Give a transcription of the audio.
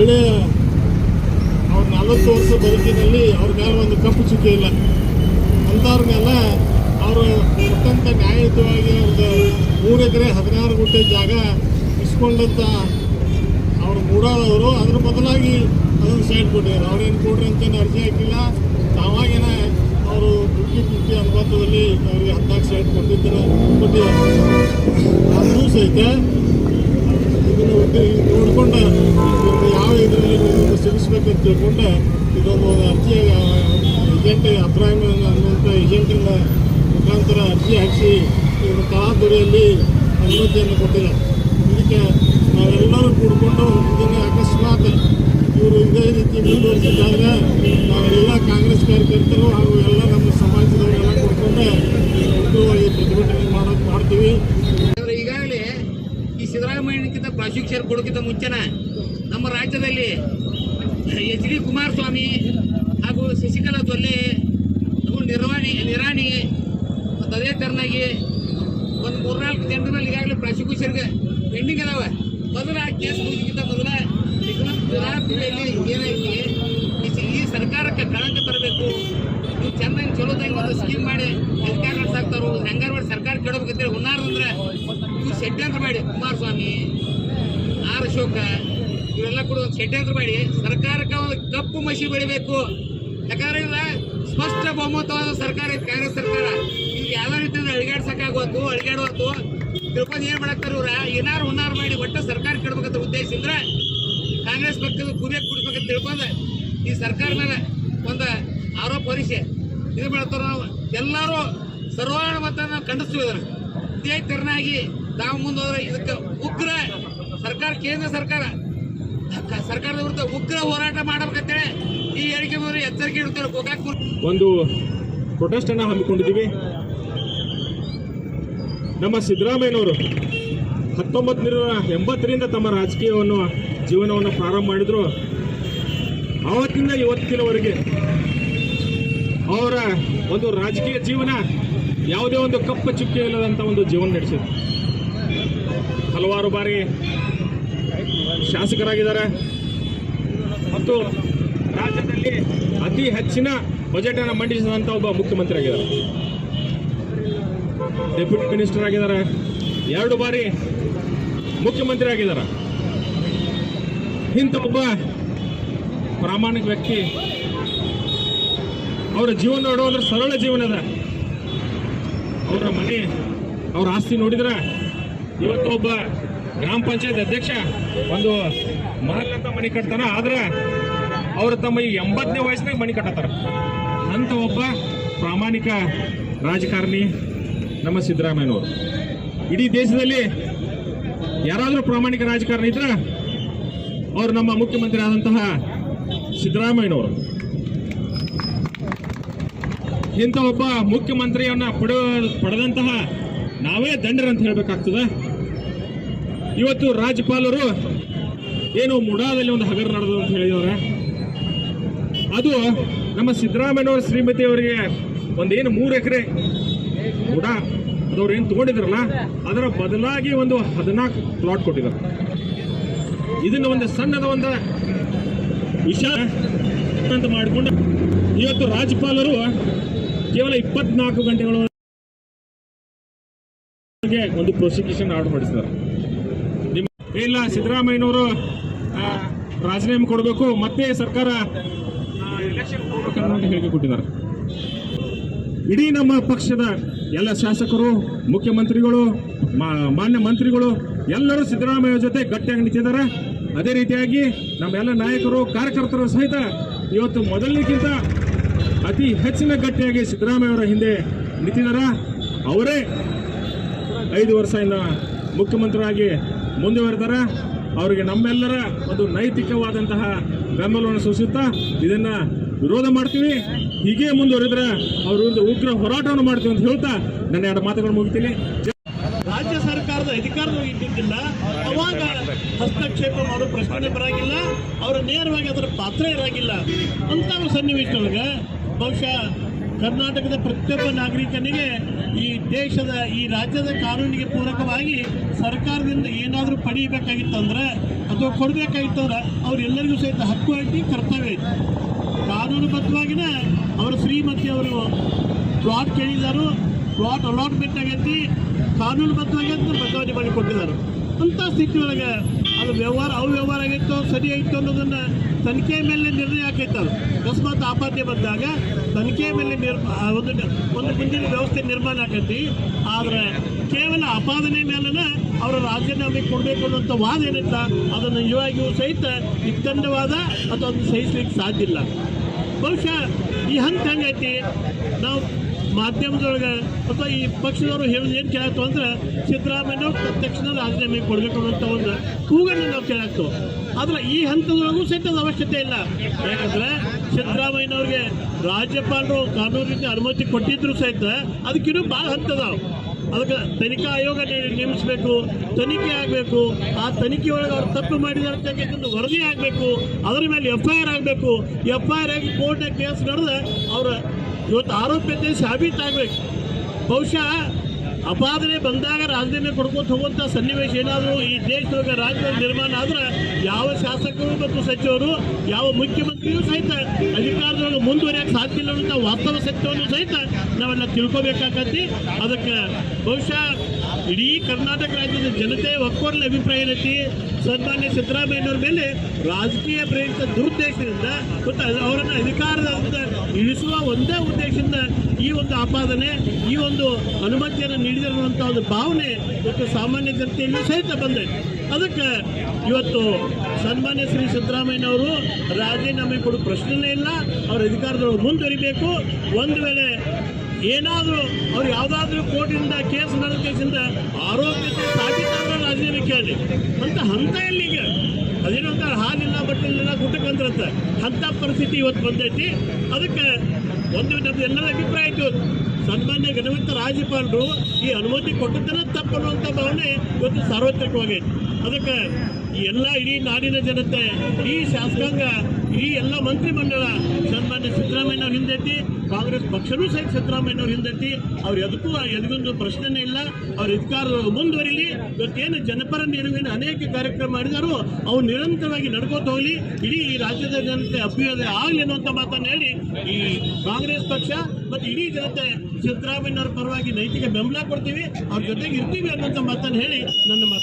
ಒಳ್ಳೆಯ ಅವ್ರ 40 ವರ್ಷ ಬದುಕಿನಲ್ಲಿ ಅವ್ರ ಮೇಲೆ ಒಂದು ಕಪ್ಪು ಚುಕ್ಕೆ ಇಲ್ಲ. ಅಂಥವ್ರನ್ನೆಲ್ಲ ಅವರು ಕೊಟ್ಟಂಥ ನ್ಯಾಯಯುತವಾಗಿ ಅವ್ರದ್ದು 3 ಎಕರೆ 16 ಗುಂಟೆ ಜಾಗ ಇಸ್ಕೊಂಡಂಥ ಅವ್ರು ಮೂಡೋದವರು ಅದ್ರ ಬದಲಾಗಿ ಅದನ್ನು ಸೈಡ್ ಕೊಟ್ಟಿದ್ದಾರೆ. ಅವ್ರೇನು ಕೊಡ್ರಿ ಅಂತೇನು ಅರ್ಜಿ ಹಾಕಿಲ್ಲ. ತಾವಾಗೇನ ಅವರು 50-50 ಅನುಪಾತದಲ್ಲಿ ಅವರಿಗೆ 14 ಸೈಡ್ ಕೊಟ್ಟಿದ್ದಾರೆ. ಅದೂ ಸಹಿತ ಇದನ್ನು ನೋಡಿಕೊಂಡು ಯಾವ ಇದರಲ್ಲಿ ಸಿಗಿಸ್ಬೇಕಂತ ತಿಳ್ಕೊಂಡು ಇದೊಂದು ಅರ್ಜಿ ಏಜೆಂಟ್ ಅಬ್ರಾಹಿಂ ಅನ್ನುವಂಥ ಏಜೆಂಟಿನ ಮುಖಾಂತರ ಅರ್ಜಿ ಹಾಕಿಸಿ ಇವರು ತರಾತುರಿಯಲ್ಲಿ ಅನುಮತಿಯನ್ನು ಕೊಟ್ಟಿಲ್ಲ. ಇದಕ್ಕೆ ನಾವೆಲ್ಲರೂ ಕೂಡಿಕೊಂಡು ಇದನ್ನು ಅಕಸ್ಮಾತ್ ಇವರು ಇದೇ ರೀತಿ ಮುಂದುವರಿಸಿದ್ದಾದರೆ ನಾವೆಲ್ಲ ಕಾಂಗ್ರೆಸ್ ಕಾರ್ಯಕರ್ತರು ಹಾಗೂ ಎಲ್ಲ ನಮ್ಮ ಸಮಾಜದವರೆಲ್ಲ ಕೂಡಿಕೊಂಡು ಉಗ್ರವಾಗಿ ಪ್ರತಿಭಟನೆ ಮಾಡ್ತೀವಿ. ಈಗಾಗಲೇ ಈ ಸಿದ್ದರಾಮಯ್ಯನಕ್ಕಿಂತ ಪ್ರಾಸಿಕ್ಯೂಷನ್ ಕೊಡೋಕ್ಕಿಂತ ಮುಂಚೆನ ನಮ್ಮ ರಾಜ್ಯದಲ್ಲಿ HD ಕುಮಾರಸ್ವಾಮಿ ಹಾಗೂ ಶಶಿಕಲಾ ಜೊಲ್ಲೆ ಹಾಗೂ ನಿರಾಣಿ ಮತ್ತು ಅದೇ ಥರನಾಗಿ ಒಂದು 3-4 ಜನರ ಮೇಲೆ ಈಗಾಗಲೇ ಪ್ರಾಸಿಕ್ಯೂಷನ್ಗೆ ಪೆಂಡಿಂಗ್ ಅದಾವೆ. ಮೊದಲ ಆ ಕೇಸ್ ಮುಗಿದಕ್ಕಿಂತ ಮೊದಲ ಗುಜರಾತ್ನಲ್ಲಿ ಏನೈತಿ ಈ ಸರ್ಕಾರಕ್ಕೆ ಕಳಂಕ ತರಬೇಕು, ನೀವು ಚೆನ್ನಾಗಿ ಚಲೋದಾಗಿ ಒಂದು ಸ್ಕೀಮ್ ಮಾಡಿ ಅಧಿಕಾರ ನಡೆಸಾಕ್ತಾರೋ ಹೆಂಗಾರು ಮಾಡಿ ಸರ್ಕಾರ ಕೆಡಬೇಕಂತೇಳಿ ಹುನ್ನಾರದಂದ್ರೆ ಇವು ಷಡ್ಯಂತ್ರ ಮಾಡಿ ಕುಮಾರಸ್ವಾಮಿ ಆರ್ ಅಶೋಕ ಇವೆಲ್ಲ ಕೂಡ ಒಂದು ಷಡ್ಯಂತ್ರ ಮಾಡಿ ಸರ್ಕಾರಕ್ಕೆ ಒಂದು ಕಪ್ಪು ಮಸಿ ಬೆಳಿಬೇಕು. ಯಾಕಂದ್ರೆ ಇಲ್ಲ ಸ್ಪಷ್ಟ ಬಹುಮತವಾದ ಸರ್ಕಾರ ಕಾಂಗ್ರೆಸ್ ಸರ್ಕಾರ ಈಗ ಎಲ್ಲ ರೀತಿಯಿಂದ ಅಳಿಗಾಡುವತ್ತು ತಿಳ್ಕೊಂಡು ಏನ್ ಮಾಡಾಕ್ತಾರ ಇವ್ರ ಏನಾರು ಹುನ್ನಾರು ಮಾಡಿ ಒಟ್ಟ ಸರ್ಕಾರ ಕೆಡಬೇಕಂತ ಉದ್ದೇಶಿಸಿದ್ರೆ ಕಾಂಗ್ರೆಸ್ ಪಕ್ಷದ ಕುದಿಯಕ್ಕೆ ಕುಡಿಬೇಕಂತ ತಿಳ್ಕೊಂಡು ಈ ಸರ್ಕಾರ ಮೇಲೆ ಒಂದು ಆರೋಪ ಹೊರಿಸಿ ಇದು ಮಾಡ್ತಾರ. ನಾವು ಎಲ್ಲರೂ ಸರ್ವಾಣ ಮತ ನಾವು ಖಂಡಿಸ್ತೀವಿ. ಅದನ್ನು ಇದೇ ತೆರನಾಗಿ ತಾವು ಮುಂದೋದ್ರೆ ಇದಕ್ಕೆ ಉಗ್ರ ಸರ್ಕಾರ ಕೇಂದ್ರ ಸರ್ಕಾರದ ವಿರುದ್ಧ ಉಗ್ರ ಹೋರಾಟ ಮಾಡಬೇಕಂತೇಳಿ ಈ ಹೇಳಿಕೆ ಮೇಲೆ ಎಚ್ಚರಿಕೆ ಇಡ್ತಾರೆ. ಗೋಕಾಕ್ ಒಂದು ಪ್ರೊಟೆಸ್ಟ್ ಅನ್ನ ಹಮ್ಮಿಕೊಂಡಿದ್ದೀವಿ. ನಮ್ಮ ಸಿದ್ದರಾಮಯ್ಯನವರು 1980ರಿಂದ ತಮ್ಮ ರಾಜಕೀಯವನ್ನು ಜೀವನವನ್ನು ಪ್ರಾರಂಭ ಮಾಡಿದ್ರು. ಆವತ್ತಿಂದ ಇವತ್ತಿನವರೆಗೆ ಅವರ ಒಂದು ರಾಜಕೀಯ ಜೀವನ ಯಾವುದೇ ಒಂದು ಕಪ್ಪ ಚುಕ್ಕೆ ಇಲ್ಲದಂಥ ಒಂದು ಜೀವನ ನಡೆಸಿದ್ರು. ಹಲವಾರು ಬಾರಿ ಶಾಸಕರಾಗಿದ್ದಾರೆ ಮತ್ತು ರಾಜ್ಯದಲ್ಲಿ ಅತಿ ಹೆಚ್ಚಿನ ಬಜೆಟ್ ಅನ್ನು ಮಂಡಿಸಿದಂಥ ಒಬ್ಬ ಮುಖ್ಯಮಂತ್ರಿ ಆಗಿದ್ದಾರೆ. ಡೆಪ್ಯೂಟಿ ಮಿನಿಸ್ಟರ್ ಆಗಿದ್ದಾರೆ, 2 ಬಾರಿ ಮುಖ್ಯಮಂತ್ರಿ ಆಗಿದ್ದಾರೆ. ಇಂಥ ಒಬ್ಬ ಪ್ರಾಮಾಣಿಕ ವ್ಯಕ್ತಿ ಅವರ ಜೀವನ ನೋಡೋದ್ರೆ ಸರಳ ಜೀವನದ. ಅವರ ಮನೆ ಅವರ ಆಸ್ತಿ ನೋಡಿದ್ರೆ ಇವತ್ತು ಒಬ್ಬ ಗ್ರಾಮ ಪಂಚಾಯತ್ ಅಧ್ಯಕ್ಷ ಒಂದು ಮಹಲ್ ಅಂತ ಮನೆ ಕಟ್ತಾರ. ಆದ್ರೆ ಅವರು ತಮ್ಮ ಈ 80ನೇ ವಯಸ್ಸಿನಾಗ ಮನೆ ಕಟ್ಟತಾರ. ಅಂತ ಒಬ್ಬ ಪ್ರಾಮಾಣಿಕ ರಾಜಕಾರಣಿ ನಮ್ಮ ಸಿದ್ದರಾಮಯ್ಯನವರು. ಇಡೀ ದೇಶದಲ್ಲಿ ಯಾರಾದರೂ ಪ್ರಾಮಾಣಿಕ ರಾಜಕಾರಣಿ ಇದ್ರೆ ಅವರು ನಮ್ಮ ಮುಖ್ಯಮಂತ್ರಿ ಆದಂತಹ ಸಿದ್ದರಾಮಯ್ಯನವರು. ಇಂಥ ಒಬ್ಬ ಮುಖ್ಯಮಂತ್ರಿಯನ್ನ ಪಡೆದಂತಹ ನಾವೇ ದಂಡರಂತ ಹೇಳಬೇಕಾಗ್ತದೆ. ಇವತ್ತು ರಾಜ್ಯಪಾಲರು ಏನು ಮುಡಾದಲ್ಲಿ ಒಂದು ಹಗರ ನಡೆದು ಅಂತ ಹೇಳಿದವ್ರೆ, ಅದು ನಮ್ಮ ಸಿದ್ದರಾಮಯ್ಯನವರ ಶ್ರೀಮತಿ ಅವರಿಗೆ ಒಂದೇನು 3 ಎಕರೆ ಮುಡಾ ಅದವ್ರು ಏನು ತಗೊಂಡಿದ್ರಲ್ಲ ಅದರ ಬದಲಾಗಿ ಒಂದು 14 ಪ್ಲಾಟ್ ಕೊಟ್ಟಿದ್ದಾರೆ. ಇದನ್ನ ಒಂದು ಸಣ್ಣದ ಒಂದು ವಿಷಯ ಅಂತ ಮಾಡಿಕೊಂಡು ಇವತ್ತು ರಾಜ್ಯಪಾಲರು ಕೇವಲ 24 ಗಂಟೆಗಳ ಒಂದು ಪ್ರಾಸಿಕ್ಯೂಷನ್ ಆರ್ಡರ್ ಮಾಡಿಸಿದ್ದಾರೆ. ಇಲ್ಲ ಸಿದ್ದರಾಮಯ್ಯನವರು ರಾಜೀನಾಮೆ ಕೊಡಬೇಕು, ಮತ್ತೆ ಸರ್ಕಾರ ಎಲೆಕ್ಷನ್ ಹೋಗ್ಬೇಕನ್ನೋ ಹೇಳಿಕೆ ಕೊಟ್ಟಿದ್ದಾರೆ. ಇಡೀ ನಮ್ಮ ಪಕ್ಷದ ಎಲ್ಲ ಶಾಸಕರು, ಮುಖ್ಯಮಂತ್ರಿಗಳು, ಮಾನ್ಯ ಮಂತ್ರಿಗಳು ಎಲ್ಲರೂ ಸಿದ್ದರಾಮಯ್ಯ ಜೊತೆ ಗಟ್ಟಿಯಾಗಿ ನಿಂತಿದ್ದಾರೆ. ಅದೇ ರೀತಿಯಾಗಿ ನಮ್ಮೆಲ್ಲ ನಾಯಕರು, ಕಾರ್ಯಕರ್ತರು ಸಹಿತ ಇವತ್ತು ಮೊದಲಿಗಿಂತ ಅತಿ ಹೆಚ್ಚಿನ ಗಟ್ಟಿಯಾಗಿ ಸಿದ್ದರಾಮಯ್ಯ ಅವರ ಹಿಂದೆ ನಿಂತಿದ್ದಾರೆ. ಅವರೇ 5 ವರ್ಷದಿಂದ ಮುಖ್ಯಮಂತ್ರಿಯಾಗಿ ಮುಂದುವರೆದಾರೆ. ಅವರಿಗೆ ನಮ್ಮೆಲ್ಲರ ಒಂದು ನೈತಿಕವಾದಂತಹ ಬೆಂಬಲವನ್ನು ಸೂಚಿಸುತ್ತಾ ಇದನ್ನ ವಿರೋಧ ಮಾಡ್ತೀವಿ. ಹೀಗೆ ಮುಂದುವರೆದ್ರೆ ಅವ್ರ ವಿರುದ್ಧ ಉಗ್ರ ಹೋರಾಟವನ್ನು ಮಾಡ್ತೀವಿ ಅಂತ ಹೇಳ್ತಾ ನನ್ನ 2 ಮಾತುಗಳನ್ನು ಮುಗಿತೀನಿ. ರಾಜ್ಯ ಸರ್ಕಾರದ ಅಧಿಕಾರದಲ್ಲಿ ಇದ್ದಿದ್ದಿಲ್ಲ, ಅವಾಗ ಹಸ್ತಕ್ಷೇಪ ಮಾಡೋ ಪ್ರಶ್ನೆ ಬರಾಗಿಲ್ಲ, ಅವರ ನೇರವಾಗಿ ಅದರ ಪಾತ್ರ ಇರಾಗಿಲ್ಲ. ಅಂತ ಸನ್ನಿವೇಶದೊಳಗೆ ಬಹುಶಃ ಕರ್ನಾಟಕದ ಪ್ರತಿಯೊಬ್ಬ ನಾಗರಿಕನಿಗೆ ಈ ದೇಶದ ಈ ರಾಜ್ಯದ ಕಾನೂನಿಗೆ ಪೂರಕವಾಗಿ ಸರ್ಕಾರದಿಂದ ಏನಾದರೂ ಪಡೆಯಬೇಕಾಗಿತ್ತಂದ್ರೆ ಅಥವಾ ಕೊಡಬೇಕಾಗಿತ್ತಂದ್ರೆ ಅವ್ರೆಲ್ಲರಿಗೂ ಸಹಿತ ಹಕ್ಕು ಐತಿ, ಕರ್ತವ್ಯ ಐತಿ. ಕಾನೂನುಬದ್ಧವಾಗಿನ ಅವರ ಶ್ರೀಮತಿ ಅವರು ಪ್ಲಾಟ್ ಕೇಳಿದಾರು, ಪ್ಲಾಟ್ ಅಲಾಟ್ಮೆಂಟ್ ಆಗೈತಿ, ಕಾನೂನುಬದ್ಧವಾಗಿ ಅಂತ ಬದಲಾವಣೆ ಮಾಡಿ ಕೊಟ್ಟಿದ್ದಾರೆ. ಅಂಥ ಸ್ಥಿತಿ ಒಳಗೆ ಅದು ವ್ಯವಹಾರ ಅವ್ಯವಹಾರ ಆಗೈತೋ ಸರಿ ಆಯಿತು ಅನ್ನೋದನ್ನ ತನಿಖೆ ಮೇಲೆ ನಿರ್ಣಯ ಆಕೈತಲ್ಲ. ಅಕಸ್ಮಾತ್ ಆಪಾದನೆ ಬಂದಾಗ ತನಿಖೆ ಮೇಲೆ ಒಂದು ಮುಂದಿನ ವ್ಯವಸ್ಥೆ ನಿರ್ಮಾಣ ಆಕೈತಿ. ಆದರೆ ಕೇವಲ ಆಪಾದನೆ ಮೇಲನ ಅವರ ರಾಜೀನಾಮೆ ಕೊಡಬೇಕು ಅನ್ನೋಂಥ ವಾದ ಏನಿತ್ತ ಅದನ್ನು ನಿಜವಾಗಿಯೂ ಸಹಿತ ಇತ್ತಂಡವಾದ ಅಥವಾ ಅದನ್ನು ಸಹಿಸಲಿಕ್ಕೆ ಸಾಧ್ಯ ಇಲ್ಲ. ಬಹುಶಃ ಈ ಹಂತ ಹೆಂಗೈತಿ, ನಾವು ಮಾಧ್ಯಮದೊಳಗೆ ಅಥವಾ ಈ ಪಕ್ಷದವರು ಹೇಳೋದು ಏನು ಕೇಳಾಕ್ತು ಅಂದ್ರೆ ಸಿದ್ದರಾಮಯ್ಯವ್ರು ತಕ್ಷಣ ರಾಜೀನಾಮೆ ಕೊಡಬೇಕು ಅನ್ನೋಂಥ ಒಂದು ಕೂಗನ್ನು ನಾವು ಕೇಳಾಕ್ತು. ಆದ್ರೆ ಈ ಹಂತದೊಳಗೂ ಸಹಿತ ಅದು ಅವಶ್ಯಕತೆ ಇಲ್ಲ. ಯಾಕಂದ್ರೆ ಸಿದ್ದರಾಮಯ್ಯನವ್ರಿಗೆ ರಾಜ್ಯಪಾಲರು ಕಾನೂನಿನ ಅನುಮತಿ ಕೊಟ್ಟಿದ್ರು ಸಹಿತ ಅದಕ್ಕಿನ್ನೂ ಭಾಳ ಹಂತದಾವ. ಅದಕ್ಕೆ ತನಿಖಾ ಆಯೋಗ ನೇಮಿಸಬೇಕು, ತನಿಖೆ ಆಗಬೇಕು. ಆ ತನಿಖೆ ಒಳಗೆ ಅವ್ರು ತಪ್ಪು ಮಾಡಿದಾರೆ ಅಂತ ವರದಿ ಆಗಬೇಕು, ಅದರ ಮೇಲೆ FIR ಆಗಬೇಕು. FIR ಆಗಿ ಕೋರ್ಟ್ನಾಗ ಕೇಸ್ ನಡೆದ ಅವರ ಇವತ್ತು ಆರೋಪ್ಯತೆ ಸಾಬೀತಾಗಬೇಕು. ಬಹುಶಃ ಅಪಾದನೆ ಬಂದಾಗ ರಾಜೀನಾಮೆ ಕೊಡ್ಕೊತ ಹೋಗುವಂಥ ಸನ್ನಿವೇಶ ಏನಾದರೂ ಈ ದೇಶದೊಳಗೆ ರಾಜ್ಯದ ನಿರ್ಮಾಣ ಆದ್ರೆ ಯಾವ ಶಾಸಕರು ಮತ್ತು ಸಚಿವರು, ಯಾವ ಮುಖ್ಯಮಂತ್ರಿಯೂ ಸಹಿತ ಅಧಿಕಾರದೊಳಗೆ ಮುಂದುವರಿಯಕ್ಕೆ ಸಾಧ್ಯ ಇಲ್ಲ ಅನ್ನೋ ವಾಸ್ತವ ಸತ್ಯವನ್ನು ಸಹಿತ ನಾವೆಲ್ಲ ತಿಳ್ಕೊಬೇಕಾಗತ್ತಿ. ಅದಕ್ಕೆ ಬಹುಶಃ ಇಡೀ ಕರ್ನಾಟಕ ರಾಜ್ಯದ ಜನತೆ ಒಕ್ಕೊರಲ ಅಭಿಪ್ರಾಯ ಏನೈತಿ, ಸನ್ಮಾನ್ಯ ಸಿದ್ದರಾಮಯ್ಯನವ್ರ ಮೇಲೆ ರಾಜಕೀಯ ಪ್ರೇರಿತ ದುರುದ್ದೇಶದಿಂದ ಮತ್ತು ಅವರನ್ನು ಅಧಿಕಾರದಿಂದ ಇಳಿಸುವ ಒಂದೇ ಉದ್ದೇಶದಿಂದ ಈ ಒಂದು ಆಪಾದನೆ, ಈ ಒಂದು ಅನುಮತಿಯನ್ನು ನೀಡಿದಿರುವಂಥ ಒಂದು ಭಾವನೆ ಇವತ್ತು ಸಾಮಾನ್ಯ ಜನತೆಯಲ್ಲೂ ಸಹಿತ ಬಂದೈತೆ. ಅದಕ್ಕೆ ಇವತ್ತು ಸನ್ಮಾನ್ಯ ಶ್ರೀ ಸಿದ್ದರಾಮಯ್ಯನವರು ರಾಜೀನಾಮೆ ಕೊಡೋ ಪ್ರಶ್ನೆನೇ ಇಲ್ಲ. ಅವರ ಅಧಿಕಾರದೊಳಗೆ ಮುಂದುವರಿಬೇಕು. ಒಂದು ವೇಳೆ ಏನಾದರೂ ಅವ್ರು ಯಾವುದಾದ್ರೂ ಕೋರ್ಟಿಂದ ಕೇಸ್ ನಡೆದ ಕೇಸಿಂದ ಆರೋಗ್ಯತೆ ಸಾಬೀತಾದ್ರೆ ರಾಜೀನಾಮೆ ಕೇಳಿ ಅಂತ ಹಂತ ಎಲ್ಲಿಗ ಅದೇನಂತ ಹಾಲಿಲ್ಲ ಬಟ್ಟಿಲ್ಲ ಗುಟ್ಟಕ್ಕಂದ್ರಂತ ಅಂಥ ಪರಿಸ್ಥಿತಿ ಇವತ್ತು ಬಂದೈತಿ. ಅದಕ್ಕೆ ಒಂದು ನಮ್ದು ಎಲ್ಲರ ಅಭಿಪ್ರಾಯ ಐತಿ, ಸನ್ಮಾನ್ಯ ಘನವಂತ ರಾಜ್ಯಪಾಲರು ಈ ಅನುಮತಿ ಕೊಟ್ಟದ್ದನ್ನ ತಪ್ಪನ್ನುವಂಥ ಭಾವನೆ ಇವತ್ತು ಸಾರ್ವತ್ರಿಕವಾಗೈತಿ. ಅದಕ್ಕೆ ಈ ಎಲ್ಲ ಇಡೀ ನಾಡಿನ ಜನತೆ, ಈ ಶಾಸಕಾಂಗ, ಈ ಎಲ್ಲ ಮಂತ್ರಿಮಂಡಲ ಸನ್ಮಾನ್ಯ ಸಿದ್ದರಾಮಯ್ಯನವ್ರ ಹಿಂದೈತಿ. ಕಾಂಗ್ರೆಸ್ ಪಕ್ಷನೂ ಸಹಿತ ಸಿದ್ದರಾಮಯ್ಯನವ್ರ ಹಿಂದೈತಿ. ಅವ್ರು ಎದಗೊಂದು ಪ್ರಶ್ನೆನೇ ಇಲ್ಲ. ಅವ್ರ ಅಧಿಕಾರದೊಳಗೆ ಮುಂದುವರಿಲಿ. ಇವತ್ತೇನು ಜನಪರ ನಿಲುವಿನ ಅನೇಕ ಕಾರ್ಯಕ್ರಮ ಮಾಡಿದಾರೋ ಅವು ನಿರಂತರವಾಗಿ ನಡ್ಕೋತ ಹೋಗಲಿ. ಇಡೀ ಈ ರಾಜ್ಯದ ಜನತೆ ಅಭ್ಯುದಯ ಆಗಲಿ ಅನ್ನುವಂಥ ಮಾತನ್ನು ಹೇಳಿ ಈ ಕಾಂಗ್ರೆಸ್ ಪಕ್ಷ ಮತ್ತು ಇಡೀ ಜನತೆ ಸಿದ್ದರಾಮಯ್ಯನವ್ರ ಪರವಾಗಿ ನೈತಿಕ ಬೆಂಬಲ ಕೊಡ್ತೀವಿ, ಅವ್ರ ಜೊತೆಗೆ ಇರ್ತೀವಿ ಅನ್ನುವಂಥ ಮಾತನ್ನು ಹೇಳಿ ನನ್ನ ಮಾತು